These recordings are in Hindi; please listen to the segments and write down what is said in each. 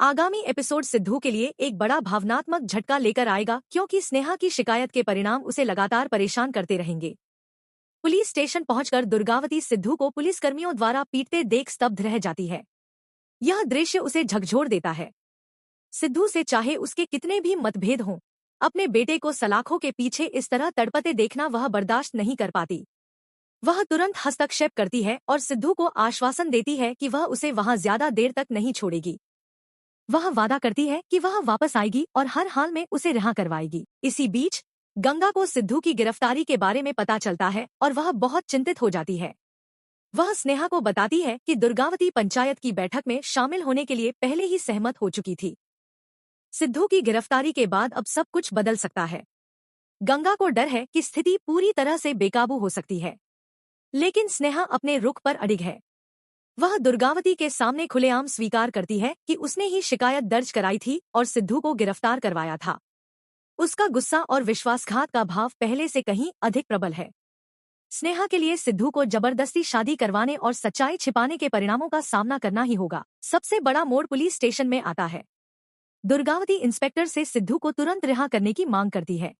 आगामी एपिसोड सिद्धू के लिए एक बड़ा भावनात्मक झटका लेकर आएगा क्योंकि स्नेहा की शिकायत के परिणाम उसे लगातार परेशान करते रहेंगे। पुलिस स्टेशन पहुंचकर दुर्गावती सिद्धू को पुलिसकर्मियों द्वारा पीटते देख स्तब्ध रह जाती है। यह दृश्य उसे झकझोर देता है। सिद्धू से चाहे उसके कितने भी मतभेद हों, अपने बेटे को सलाखों के पीछे इस तरह तड़पते देखना वह बर्दाश्त नहीं कर पाती। वह तुरंत हस्तक्षेप करती है और सिद्धू को आश्वासन देती है कि वह उसे वहां ज्यादा देर तक नहीं छोड़ेगी। वह वादा करती है कि वह वापस आएगी और हर हाल में उसे रिहा करवाएगी। इसी बीच गंगा को सिद्धू की गिरफ्तारी के बारे में पता चलता है और वह बहुत चिंतित हो जाती है। वह स्नेहा को बताती है कि दुर्गावती पंचायत की बैठक में शामिल होने के लिए पहले ही सहमत हो चुकी थी। सिद्धू की गिरफ्तारी के बाद अब सब कुछ बदल सकता है। गंगा को डर है कि स्थिति पूरी तरह से बेकाबू हो सकती है, लेकिन स्नेहा अपने रुख पर अडिग है। वह दुर्गावती के सामने खुलेआम स्वीकार करती है कि उसने ही शिकायत दर्ज कराई थी और सिद्धू को गिरफ्तार करवाया था। उसका गुस्सा और विश्वासघात का भाव पहले से कहीं अधिक प्रबल है। स्नेहा के लिए सिद्धू को जबरदस्ती शादी करवाने और सच्चाई छिपाने के परिणामों का सामना करना ही होगा। सबसे बड़ा मोड़ पुलिस स्टेशन में आता है। दुर्गावती इंस्पेक्टर से सिद्धू को तुरंत रिहा करने की मांग करती है।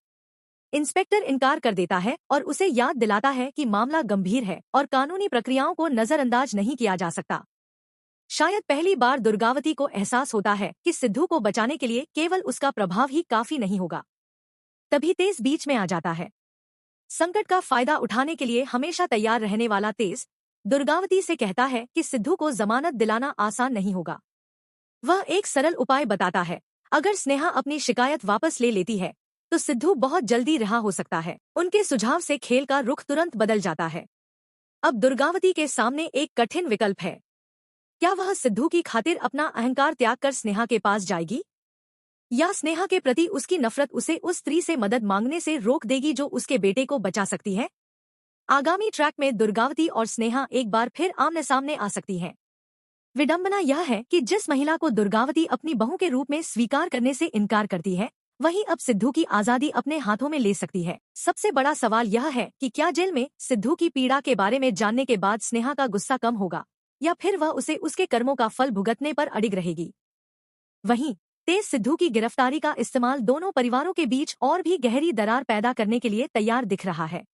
इंस्पेक्टर इनकार कर देता है और उसे याद दिलाता है कि मामला गंभीर है और कानूनी प्रक्रियाओं को नजरअंदाज नहीं किया जा सकता। शायद पहली बार दुर्गावती को एहसास होता है कि सिद्धू को बचाने के लिए केवल उसका प्रभाव ही काफी नहीं होगा। तभी तेज बीच में आ जाता है। संकट का फायदा उठाने के लिए हमेशा तैयार रहने वाला तेज दुर्गावती से कहता है कि सिद्धू को जमानत दिलाना आसान नहीं होगा। वह एक सरल उपाय बताता है। अगर स्नेहा अपनी शिकायत वापस ले लेती है तो सिद्धू बहुत जल्दी रिहा हो सकता है। उनके सुझाव से खेल का रुख तुरंत बदल जाता है। अब दुर्गावती के सामने एक कठिन विकल्प है। क्या वह सिद्धू की खातिर अपना अहंकार त्याग कर स्नेहा के पास जाएगी, या स्नेहा के प्रति उसकी नफरत उसे उस स्त्री से मदद मांगने से रोक देगी जो उसके बेटे को बचा सकती है। आगामी ट्रैक में दुर्गावती और स्नेहा एक बार फिर आमने सामने आ सकती हैं। विडंबना यह है कि जिस महिला को दुर्गावती अपनी बहू के रूप में स्वीकार करने से इनकार करती है, वहीं अब सिद्धू की आजादी अपने हाथों में ले सकती है। सबसे बड़ा सवाल यह है कि क्या जेल में सिद्धू की पीड़ा के बारे में जानने के बाद स्नेहा का गुस्सा कम होगा, या फिर वह उसे उसके कर्मों का फल भुगतने पर अडिग रहेगी। वहीं तेज सिद्धू की गिरफ्तारी का इस्तेमाल दोनों परिवारों के बीच और भी गहरी दरार पैदा करने के लिए तैयार दिख रहा है।